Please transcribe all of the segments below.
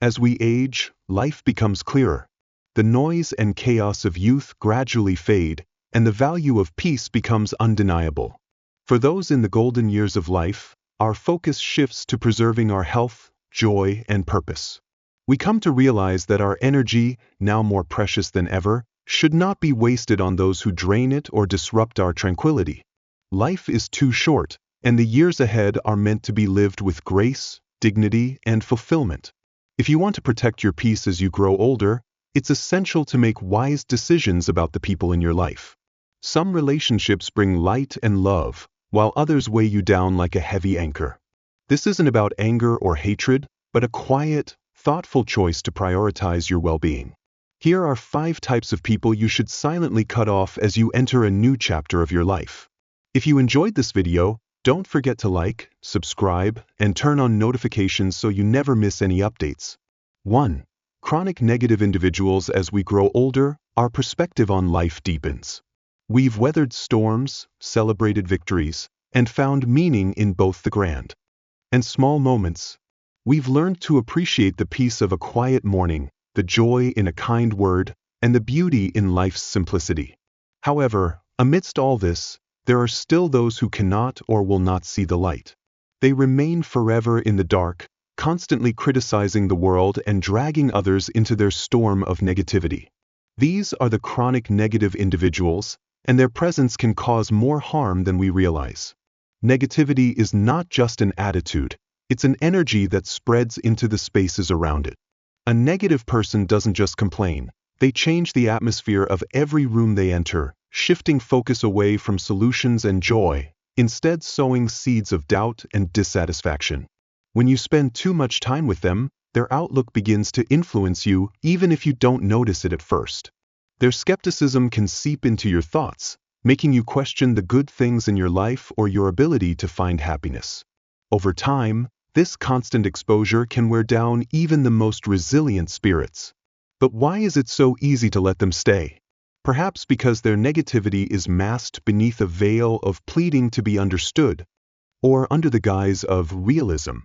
As we age, life becomes clearer. The noise and chaos of youth gradually fade, and the value of peace becomes undeniable. For those in the golden years of life, our focus shifts to preserving our health, joy, and purpose. We come to realize that our energy, now more precious than ever, should not be wasted on those who drain it or disrupt our tranquility. Life is too short, and the years ahead are meant to be lived with grace, dignity, and fulfillment. If you want to protect your peace as you grow older, it's essential to make wise decisions about the people in your life. Some relationships bring light and love, while others weigh you down like a heavy anchor. This isn't about anger or hatred, but a quiet, thoughtful choice to prioritize your well-being. Here are 5 types of people you should silently cut off as you enter a new chapter of your life. If you enjoyed this video, don't forget to like, subscribe, and turn on notifications so you never miss any updates. 1. Chronic negative individuals. As we grow older, our perspective on life deepens. We've weathered storms, celebrated victories, and found meaning in both the grand and small moments. We've learned to appreciate the peace of a quiet morning, the joy in a kind word, and the beauty in life's simplicity. However, amidst all this, there are still those who cannot or will not see the light. They remain forever in the dark, constantly criticizing the world and dragging others into their storm of negativity. These are the chronic negative individuals, and their presence can cause more harm than we realize. Negativity is not just an attitude, it's an energy that spreads into the spaces around it. A negative person doesn't just complain, they change the atmosphere of every room they enter, shifting focus away from solutions and joy, instead sowing seeds of doubt and dissatisfaction. When you spend too much time with them, their outlook begins to influence you even if you don't notice it at first. Their skepticism can seep into your thoughts, making you question the good things in your life or your ability to find happiness. Over time, this constant exposure can wear down even the most resilient spirits. But why is it so easy to let them stay? Perhaps because their negativity is masked beneath a veil of pleading to be understood, or under the guise of realism.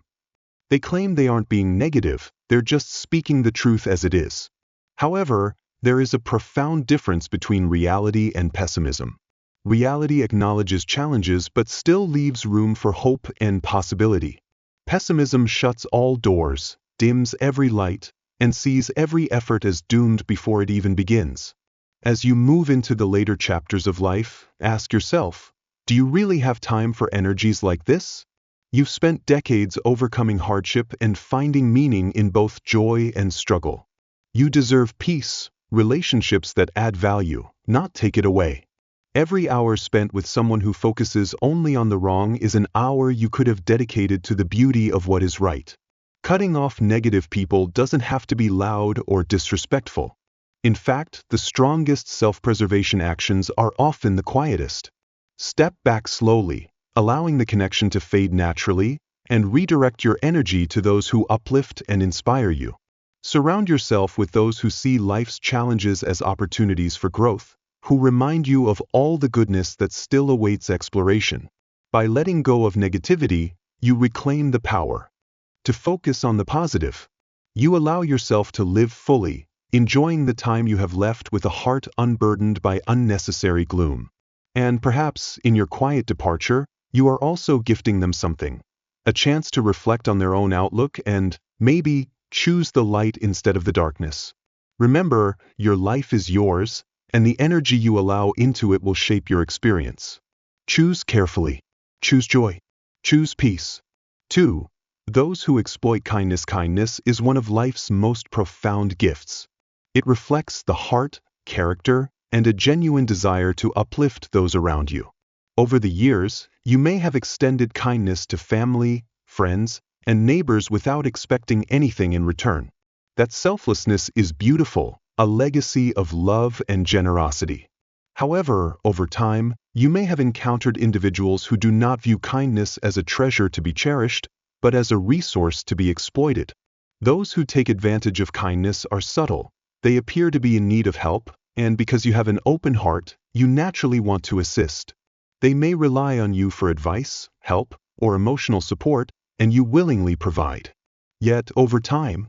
They claim they aren't being negative, they're just speaking the truth as it is. However, there is a profound difference between reality and pessimism. Reality acknowledges challenges but still leaves room for hope and possibility. Pessimism shuts all doors, dims every light, and sees every effort as doomed before it even begins. As you move into the later chapters of life, ask yourself, do you really have time for energies like this? You've spent decades overcoming hardship and finding meaning in both joy and struggle. You deserve peace, relationships that add value, not take it away. Every hour spent with someone who focuses only on the wrong is an hour you could have dedicated to the beauty of what is right. Cutting off negative people doesn't have to be loud or disrespectful. In fact, the strongest self-preservation actions are often the quietest. Step back slowly, allowing the connection to fade naturally, and redirect your energy to those who uplift and inspire you. Surround yourself with those who see life's challenges as opportunities for growth, who remind you of all the goodness that still awaits exploration. By letting go of negativity, you reclaim the power to focus on the positive. You allow yourself to live fully, enjoying the time you have left with a heart unburdened by unnecessary gloom. And perhaps, in your quiet departure, you are also gifting them something, a chance to reflect on their own outlook and, maybe, choose the light instead of the darkness. Remember, your life is yours, and the energy you allow into it will shape your experience. Choose carefully. Choose joy. Choose peace. 2. Those who exploit kindness. Kindness is one of life's most profound gifts. It reflects the heart, character, and a genuine desire to uplift those around you. Over the years, you may have extended kindness to family, friends, and neighbors without expecting anything in return. That selflessness is beautiful, a legacy of love and generosity. However, over time, you may have encountered individuals who do not view kindness as a treasure to be cherished, but as a resource to be exploited. Those who take advantage of kindness are subtle. They appear to be in need of help, and because you have an open heart, you naturally want to assist. They may rely on you for advice, help, or emotional support, and you willingly provide. Yet, over time,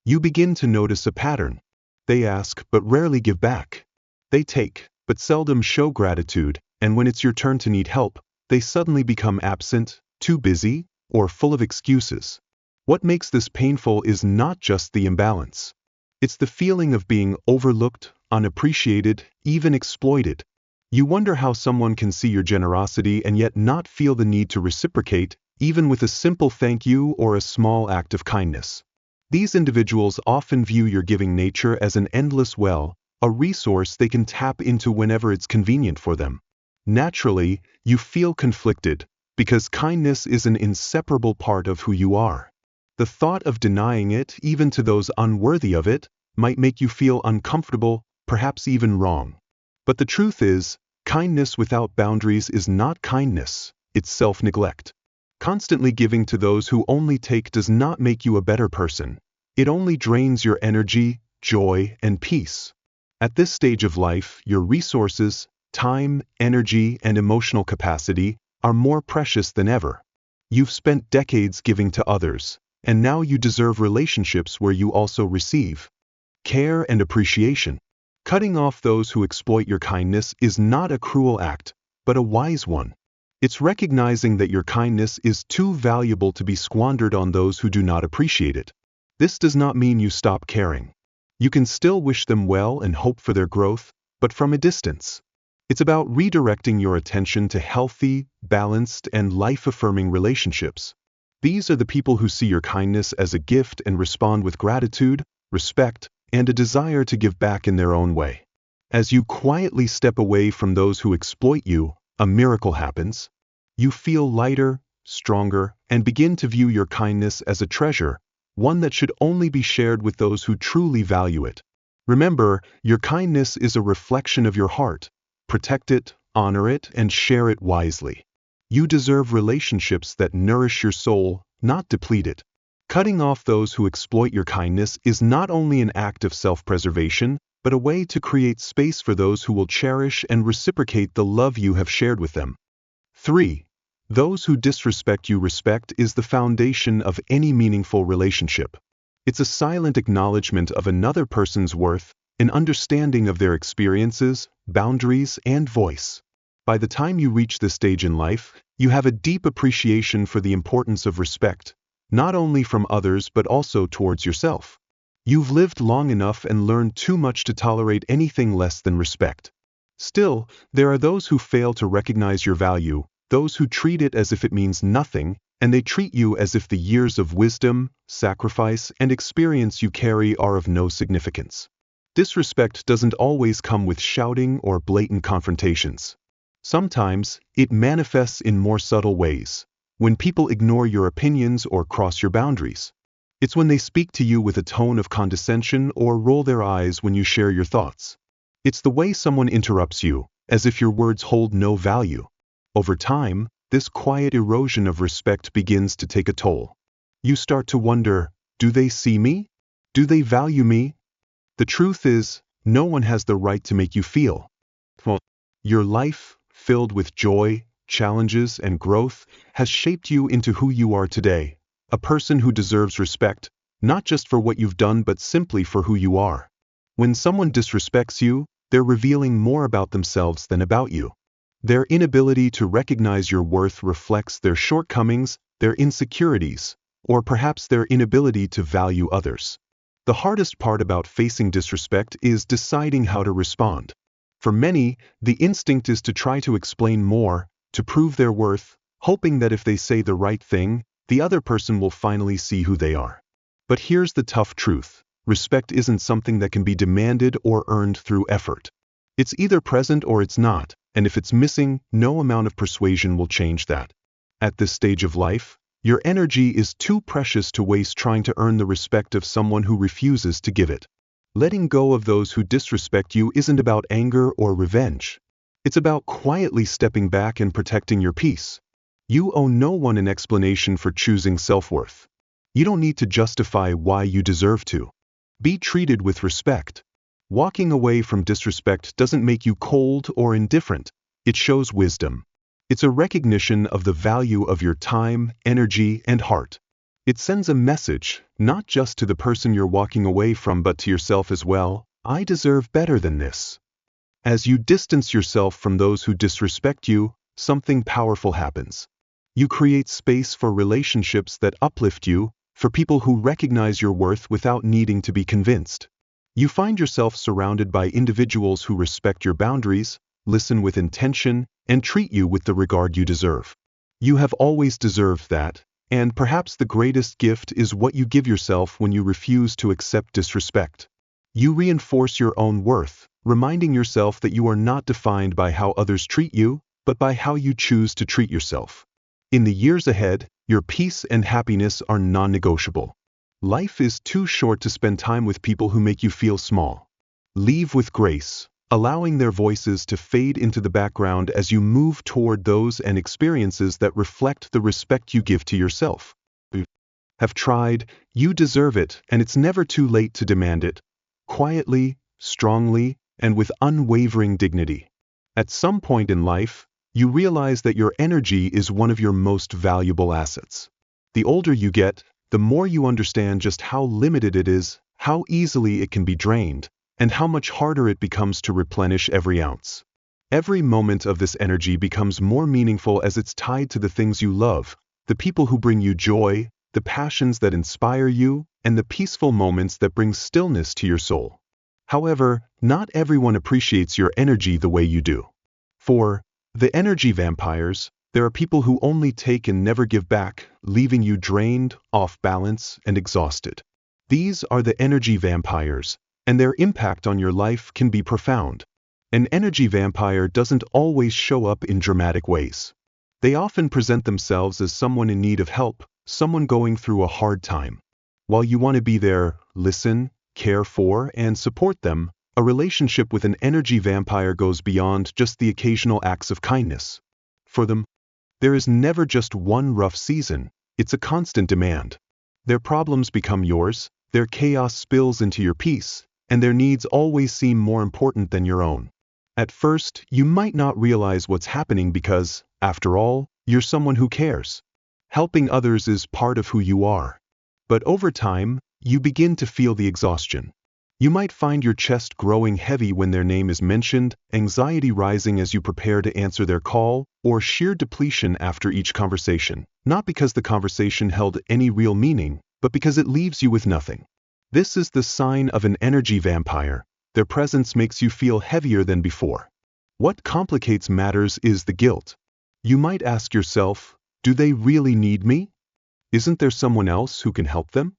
You begin to notice a pattern. They ask but rarely give back. They take but seldom show gratitude, and when it's your turn to need help, they suddenly become absent, too busy, or full of excuses. What makes this painful is not just the imbalance. It's the feeling of being overlooked, unappreciated, even exploited. You wonder how someone can see your generosity and yet not feel the need to reciprocate, even with a simple thank you or a small act of kindness. These individuals often view your giving nature as an endless well, a resource they can tap into whenever it's convenient for them. Naturally, you feel conflicted, because kindness is an inseparable part of who you are. The thought of denying it, even to those unworthy of it, might make you feel uncomfortable, perhaps even wrong. But the truth is, kindness without boundaries is not kindness, it's self-neglect. Constantly giving to those who only take does not make you a better person. It only drains your energy, joy, and peace. At this stage of life, your resources, time, energy, and emotional capacity are more precious than ever. You've spent decades giving to others, and now you deserve relationships where you also receive care and appreciation. Cutting off those who exploit your kindness is not a cruel act, but a wise one. It's recognizing that your kindness is too valuable to be squandered on those who do not appreciate it. This does not mean you stop caring. You can still wish them well and hope for their growth, but from a distance. It's about redirecting your attention to healthy, balanced, and life-affirming relationships. These are the people who see your kindness as a gift and respond with gratitude, respect, and a desire to give back in their own way. As you quietly step away from those who exploit you, a miracle happens. You feel lighter, stronger, and begin to view your kindness as a treasure, one that should only be shared with those who truly value it. Remember, your kindness is a reflection of your heart. Protect it, honor it, and share it wisely. You deserve relationships that nourish your soul, not deplete it. Cutting off those who exploit your kindness is not only an act of self-preservation, but a way to create space for those who will cherish and reciprocate the love you have shared with them. 3. Those who disrespect you. Respect is the foundation of any meaningful relationship. It's a silent acknowledgement of another person's worth, an understanding of their experiences, boundaries, and voice. By the time you reach this stage in life, you have a deep appreciation for the importance of respect, not only from others but also towards yourself. You've lived long enough and learned too much to tolerate anything less than respect. Still, there are those who fail to recognize your value, those who treat it as if it means nothing, and they treat you as if the years of wisdom, sacrifice, and experience you carry are of no significance. Disrespect doesn't always come with shouting or blatant confrontations. Sometimes, it manifests in more subtle ways, when people ignore your opinions or cross your boundaries. It's when they speak to you with a tone of condescension or roll their eyes when you share your thoughts. It's the way someone interrupts you, as if your words hold no value. Over time, this quiet erosion of respect begins to take a toll. You start to wonder, do they see me? Do they value me? The truth is, no one has the right to make you feel. Your life, filled with joy, challenges, and growth, has shaped you into who you are today, a person who deserves respect, not just for what you've done but simply for who you are. When someone disrespects you, they're revealing more about themselves than about you. Their inability to recognize your worth reflects their shortcomings, their insecurities, or perhaps their inability to value others. The hardest part about facing disrespect is deciding how to respond. For many, the instinct is to try to explain more, to prove their worth, hoping that if they say the right thing, the other person will finally see who they are. But here's the tough truth. Respect isn't something that can be demanded or earned through effort. It's either present or it's not, and if it's missing, no amount of persuasion will change that. At this stage of life, your energy is too precious to waste trying to earn the respect of someone who refuses to give it. Letting go of those who disrespect you isn't about anger or revenge. It's about quietly stepping back and protecting your peace. You owe no one an explanation for choosing self-worth. You don't need to justify why you deserve to. Be treated with respect. Walking away from disrespect doesn't make you cold or indifferent. It shows wisdom. It's a recognition of the value of your time, energy, and heart. It sends a message, not just to the person you're walking away from but to yourself as well. I deserve better than this. As you distance yourself from those who disrespect you, something powerful happens. You create space for relationships that uplift you, for people who recognize your worth without needing to be convinced. You find yourself surrounded by individuals who respect your boundaries, listen with intention, and treat you with the regard you deserve. You have always deserved that, and perhaps the greatest gift is what you give yourself when you refuse to accept disrespect. You reinforce your own worth, reminding yourself that you are not defined by how others treat you, but by how you choose to treat yourself. In the years ahead, your peace and happiness are non-negotiable. Life is too short to spend time with people who make you feel small. Leave with grace, allowing their voices to fade into the background as you move toward those and experiences that reflect the respect you give to yourself. Have tried, you deserve it, and it's never too late to demand it. Quietly, strongly, and with unwavering dignity. At some point in life, you realize that your energy is one of your most valuable assets. The older you get, the more you understand just how limited it is, how easily it can be drained, and how much harder it becomes to replenish every ounce. Every moment of this energy becomes more meaningful as it's tied to the things you love, the people who bring you joy, the passions that inspire you, and the peaceful moments that bring stillness to your soul. However, not everyone appreciates your energy the way you do. For the energy vampires, there are people who only take and never give back, leaving you drained, off balance, and exhausted. These are the energy vampires, and their impact on your life can be profound. An energy vampire doesn't always show up in dramatic ways. They often present themselves as someone in need of help, someone going through a hard time. While you want to be there, listen, care for, and support them, a relationship with an energy vampire goes beyond just the occasional acts of kindness. For them, there is never just one rough season, it's a constant demand. Their problems become yours, their chaos spills into your peace, and their needs always seem more important than your own. At first, you might not realize what's happening because, after all, you're someone who cares. Helping others is part of who you are. But over time, you begin to feel the exhaustion. You might find your chest growing heavy when their name is mentioned, anxiety rising as you prepare to answer their call, or sheer depletion after each conversation, not because the conversation held any real meaning, but because it leaves you with nothing. This is the sign of an energy vampire. Their presence makes you feel heavier than before. What complicates matters is the guilt. You might ask yourself, do they really need me? Isn't there someone else who can help them?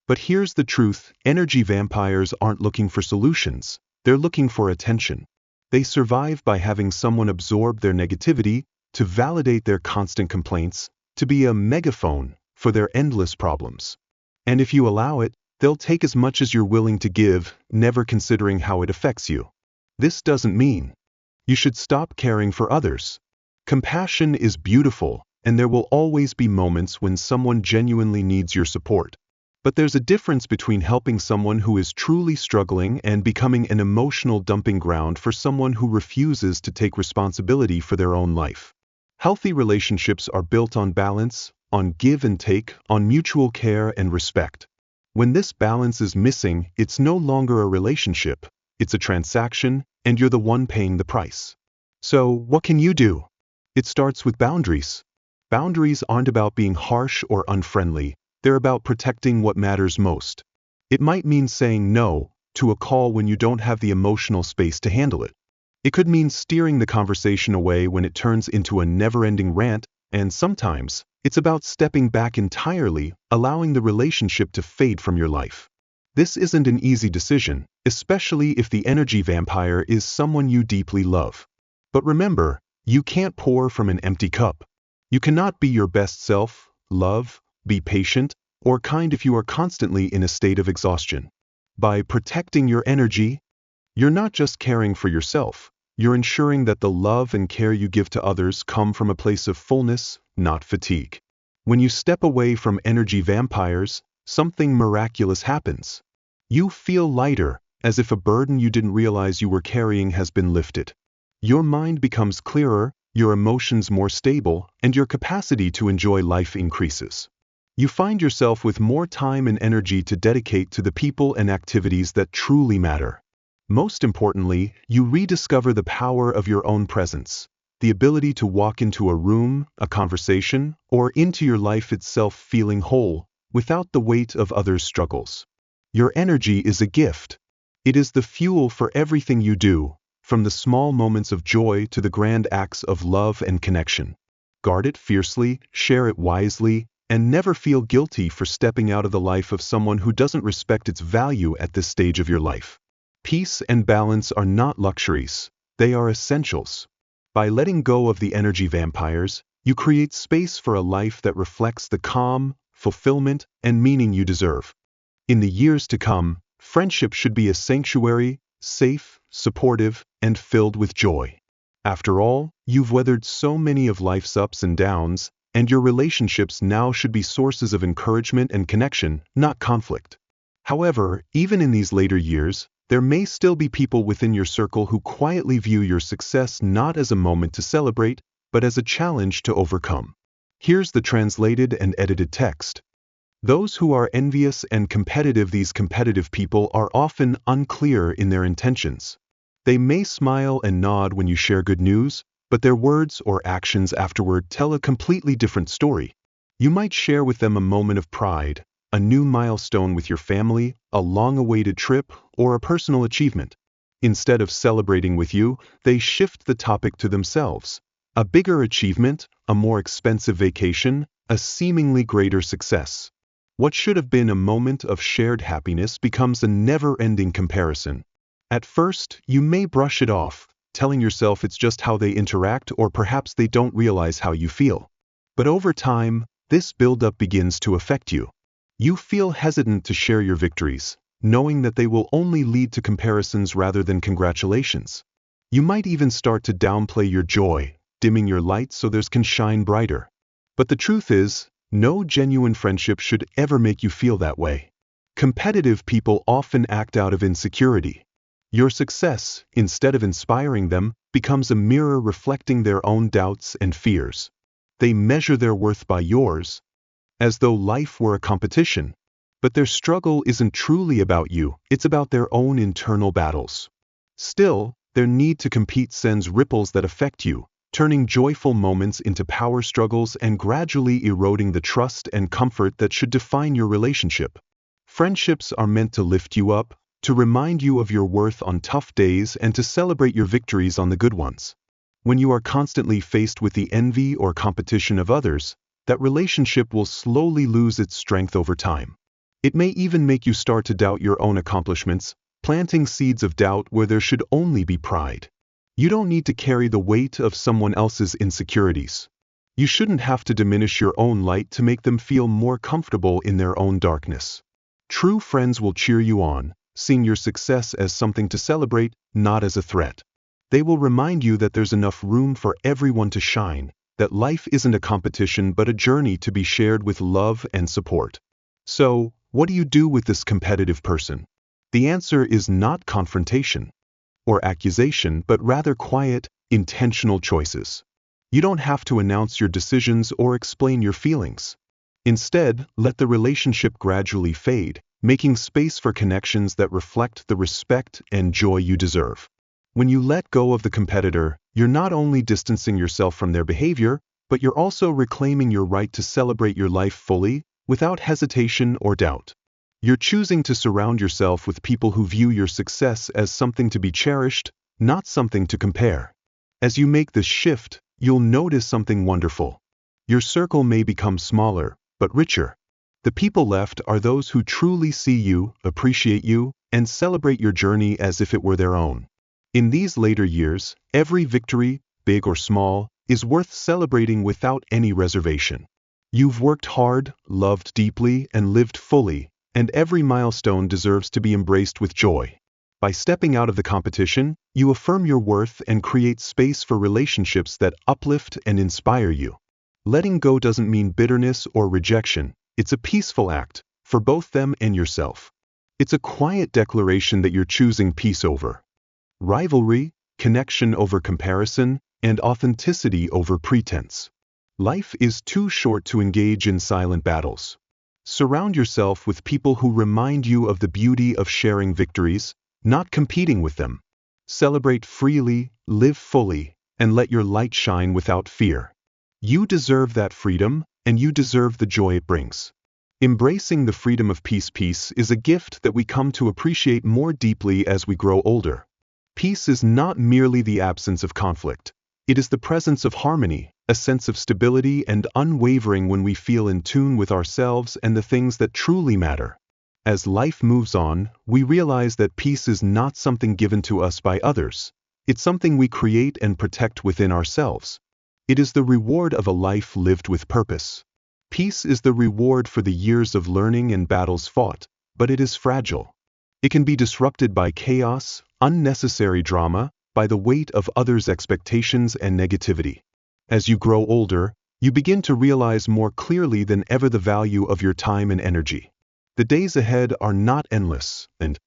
But here's the truth, energy vampires aren't looking for solutions, they're looking for attention. They survive by having someone absorb their negativity, to validate their constant complaints, to be a megaphone for their endless problems. And if you allow it, they'll take as much as you're willing to give, never considering how it affects you. This doesn't mean you should stop caring for others. Compassion is beautiful, and there will always be moments when someone genuinely needs your support. But there's a difference between helping someone who is truly struggling and becoming an emotional dumping ground for someone who refuses to take responsibility for their own life. Healthy relationships are built on balance, on give and take, on mutual care and respect. When this balance is missing, it's no longer a relationship, it's a transaction, and you're the one paying the price. So, what can you do? It starts with boundaries. Boundaries aren't about being harsh or unfriendly. They're about protecting what matters most. It might mean saying no to a call when you don't have the emotional space to handle it. It could mean steering the conversation away when it turns into a never-ending rant, and sometimes, it's about stepping back entirely, allowing the relationship to fade from your life. This isn't an easy decision, especially if the energy vampire is someone you deeply love. But remember, you can't pour from an empty cup. You cannot be your best self, love, be patient, or kind if you are constantly in a state of exhaustion. By protecting your energy, you're not just caring for yourself, you're ensuring that the love and care you give to others come from a place of fullness, not fatigue. When you step away from energy vampires, something miraculous happens. You feel lighter, as if a burden you didn't realize you were carrying has been lifted. Your mind becomes clearer, your emotions more stable, and your capacity to enjoy life increases. You find yourself with more time and energy to dedicate to the people and activities that truly matter. Most importantly, you rediscover the power of your own presence, the ability to walk into a room, a conversation, or into your life itself feeling whole, without the weight of others' struggles. Your energy is a gift. It is the fuel for everything you do, from the small moments of joy to the grand acts of love and connection. Guard it fiercely, share it wisely, and never feel guilty for stepping out of the life of someone who doesn't respect its value at this stage of your life. Peace and balance are not luxuries, they are essentials. By letting go of the energy vampires, you create space for a life that reflects the calm, fulfillment, and meaning you deserve. In the years to come, friendship should be a sanctuary, safe, supportive, and filled with joy. After all, you've weathered so many of life's ups and downs, and your relationships now should be sources of encouragement and connection, not conflict. However, even in these later years, there may still be people within your circle who quietly view your success not as a moment to celebrate, but as a challenge to overcome. Here's the translated and edited text. Those who are envious and competitive. These competitive people are often unclear in their intentions. They may smile and nod when you share good news, but their words or actions afterward tell a completely different story. You might share with them a moment of pride, a new milestone with your family, a long-awaited trip, or a personal achievement. Instead of celebrating with you, they shift the topic to themselves. A bigger achievement, a more expensive vacation, a seemingly greater success. What should have been a moment of shared happiness becomes a never-ending comparison. At first, you may brush it off, telling yourself it's just how they interact or perhaps they don't realize how you feel. But over time, this buildup begins to affect you. You feel hesitant to share your victories, knowing that they will only lead to comparisons rather than congratulations. You might even start to downplay your joy, dimming your light so theirs can shine brighter. But the truth is, no genuine friendship should ever make you feel that way. Competitive people often act out of insecurity. Your success, instead of inspiring them, becomes a mirror reflecting their own doubts and fears. They measure their worth by yours, as though life were a competition. But their struggle isn't truly about you, it's about their own internal battles. Still, their need to compete sends ripples that affect you, turning joyful moments into power struggles and gradually eroding the trust and comfort that should define your relationship. Friendships are meant to lift you up, to remind you of your worth on tough days and to celebrate your victories on the good ones. When you are constantly faced with the envy or competition of others, that relationship will slowly lose its strength over time. It may even make you start to doubt your own accomplishments, planting seeds of doubt where there should only be pride. You don't need to carry the weight of someone else's insecurities. You shouldn't have to diminish your own light to make them feel more comfortable in their own darkness. True friends will cheer you on, seeing your success as something to celebrate, not as a threat. They will remind you that there's enough room for everyone to shine, that life isn't a competition but a journey to be shared with love and support. So, what do you do with this competitive person? The answer is not confrontation or accusation, but rather quiet, intentional choices. You don't have to announce your decisions or explain your feelings. Instead, let the relationship gradually fade, making space for connections that reflect the respect and joy you deserve. When you let go of the competitor, you're not only distancing yourself from their behavior, but you're also reclaiming your right to celebrate your life fully, without hesitation or doubt. You're choosing to surround yourself with people who view your success as something to be cherished, not something to compare. As you make this shift, you'll notice something wonderful. Your circle may become smaller, but richer. The people left are those who truly see you, appreciate you, and celebrate your journey as if it were their own. In these later years, every victory, big or small, is worth celebrating without any reservation. You've worked hard, loved deeply, and lived fully, and every milestone deserves to be embraced with joy. By stepping out of the competition, you affirm your worth and create space for relationships that uplift and inspire you. Letting go doesn't mean bitterness or rejection. It's a peaceful act, for both them and yourself. It's a quiet declaration that you're choosing peace over rivalry, connection over comparison, and authenticity over pretense. Life is too short to engage in silent battles. Surround yourself with people who remind you of the beauty of sharing victories, not competing with them. Celebrate freely, live fully, and let your light shine without fear. You deserve that freedom, and you deserve the joy it brings. Embracing the freedom of peace is a gift that we come to appreciate more deeply as we grow older. Peace is not merely the absence of conflict. It is the presence of harmony, a sense of stability and unwavering when we feel in tune with ourselves and the things that truly matter. As life moves on, we realize that peace is not something given to us by others. It's something we create and protect within ourselves. It is the reward of a life lived with purpose. Peace is the reward for the years of learning and battles fought, but it is fragile. It can be disrupted by chaos, unnecessary drama, by the weight of others' expectations and negativity. As you grow older, you begin to realize more clearly than ever the value of your time and energy. The days ahead are not endless, and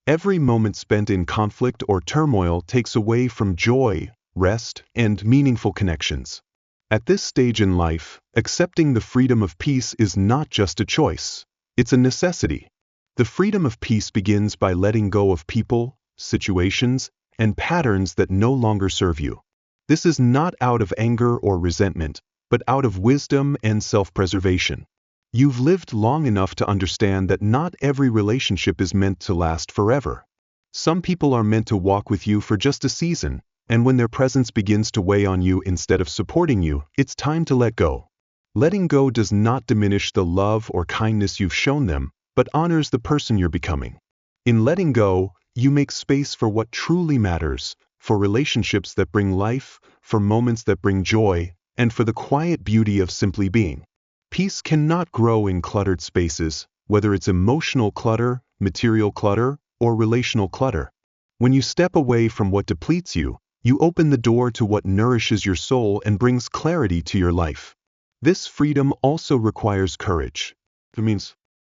every moment spent in conflict or turmoil takes away from joy, rest, and meaningful connections. At this stage in life, accepting the freedom of peace is not just a choice, it's a necessity. The freedom of peace begins by letting go of people, situations, and patterns that no longer serve you. This is not out of anger or resentment, but out of wisdom and self-preservation. You've lived long enough to understand that not every relationship is meant to last forever. Some people are meant to walk with you for just a season, and when their presence begins to weigh on you instead of supporting you, it's time to let go. Letting go does not diminish the love or kindness you've shown them, but honors the person you're becoming. In letting go, you make space for what truly matters, for relationships that bring life, for moments that bring joy, and for the quiet beauty of simply being. Peace cannot grow in cluttered spaces, whether it's emotional clutter, material clutter, or relational clutter. When you step away from what depletes you, you open the door to what nourishes your soul and brings clarity to your life. This freedom also requires courage. It means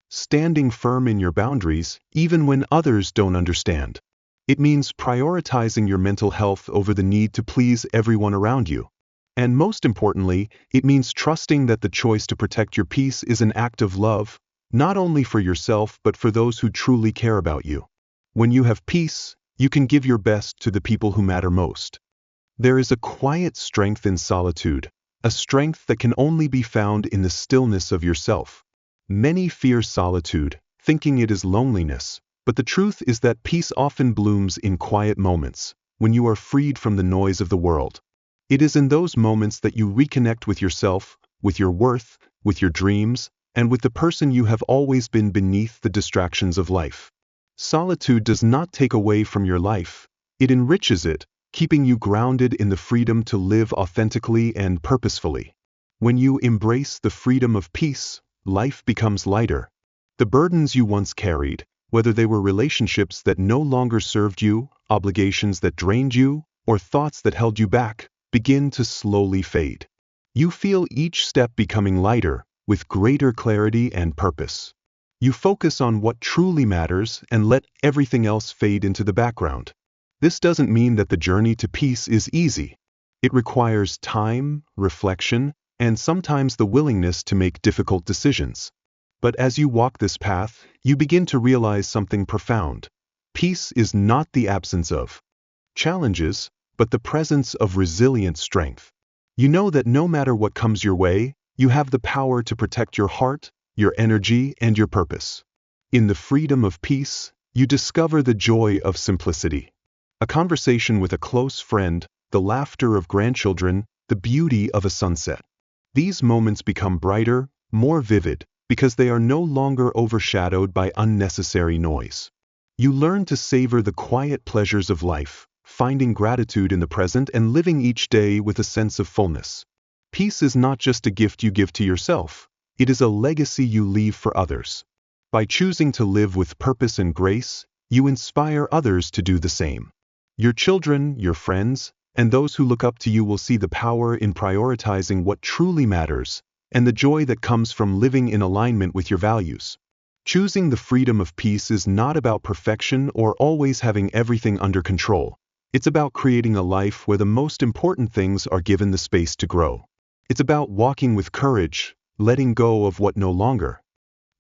standing firm in your boundaries, even when others don't understand. It means prioritizing your mental health over the need to please everyone around you. And most importantly, it means trusting that the choice to protect your peace is an act of love, not only for yourself but for those who truly care about you. When you have peace, you can give your best to the people who matter most. There is a quiet strength in solitude, a strength that can only be found in the stillness of yourself. Many fear solitude, thinking it is loneliness, but the truth is that peace often blooms in quiet moments, when you are freed from the noise of the world. It is in those moments that you reconnect with yourself, with your worth, with your dreams, and with the person you have always been beneath the distractions of life. Solitude does not take away from your life, it enriches it, keeping you grounded in the freedom to live authentically and purposefully. When you embrace the freedom of peace, life becomes lighter. The burdens you once carried, whether they were relationships that no longer served you, obligations that drained you, or thoughts that held you back, begin to slowly fade. You feel each step becoming lighter, with greater clarity and purpose. You focus on what truly matters and let everything else fade into the background. This doesn't mean that the journey to peace is easy. It requires time, reflection, and sometimes the willingness to make difficult decisions. But as you walk this path, you begin to realize something profound. Peace is not the absence of challenges, but the presence of resilient strength. You know that no matter what comes your way, you have the power to protect your heart, your energy, and your purpose. In the freedom of peace, you discover the joy of simplicity. A conversation with a close friend, the laughter of grandchildren, the beauty of a sunset. These moments become brighter, more vivid, because they are no longer overshadowed by unnecessary noise. You learn to savor the quiet pleasures of life, finding gratitude in the present and living each day with a sense of fullness. Peace is not just a gift you give to yourself. It is a legacy you leave for others. By choosing to live with purpose and grace, you inspire others to do the same. Your children, your friends, and those who look up to you will see the power in prioritizing what truly matters, and the joy that comes from living in alignment with your values. Choosing the freedom of peace is not about perfection or always having everything under control. It's about creating a life where the most important things are given the space to grow. It's about walking with courage, letting go of what no longer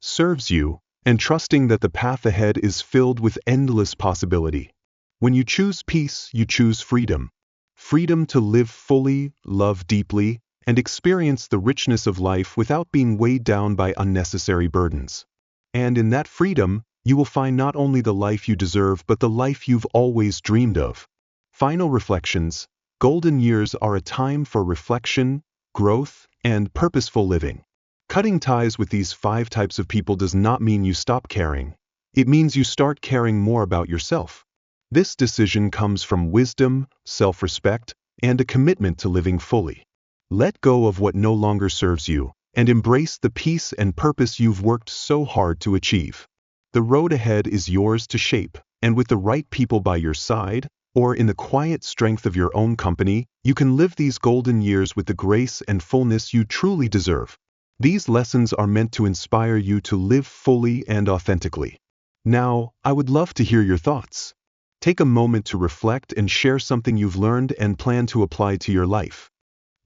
serves you, and trusting that the path ahead is filled with endless possibility. When you choose peace, you choose freedom. Freedom to live fully, love deeply, and experience the richness of life without being weighed down by unnecessary burdens. And in that freedom, you will find not only the life you deserve but the life you've always dreamed of. Final reflections. Golden years are a time for reflection, growth, and purposeful living. Cutting ties with these 5 types of people does not mean you stop caring. It means you start caring more about yourself. This decision comes from wisdom, self-respect, and a commitment to living fully. Let go of what no longer serves you, and embrace the peace and purpose you've worked so hard to achieve. The road ahead is yours to shape, and with the right people by your side, or in the quiet strength of your own company, you can live these golden years with the grace and fullness you truly deserve. These lessons are meant to inspire you to live fully and authentically. Now, I would love to hear your thoughts. Take a moment to reflect and share something you've learned and plan to apply to your life.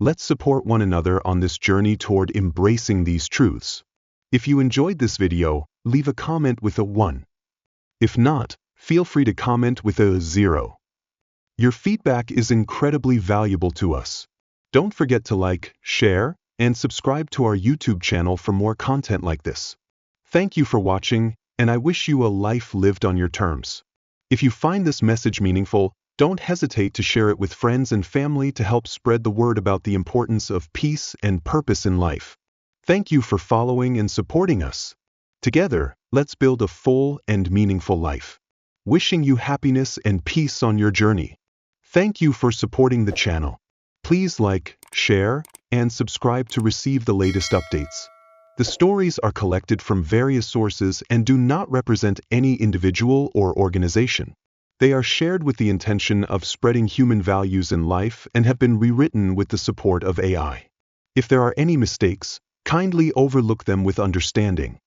Let's support one another on this journey toward embracing these truths. If you enjoyed this video, leave a comment with a 1. If not, feel free to comment with a 0. Your feedback is incredibly valuable to us. Don't forget to like, share, and subscribe to our YouTube channel for more content like this. Thank you for watching, and I wish you a life lived on your terms. If you find this message meaningful, don't hesitate to share it with friends and family to help spread the word about the importance of peace and purpose in life. Thank you for following and supporting us. Together, let's build a full and meaningful life. Wishing you happiness and peace on your journey. Thank you for supporting the channel. Please like, share, and subscribe to receive the latest updates. The stories are collected from various sources and do not represent any individual or organization. They are shared with the intention of spreading human values in life and have been rewritten with the support of AI. If there are any mistakes, kindly overlook them with understanding.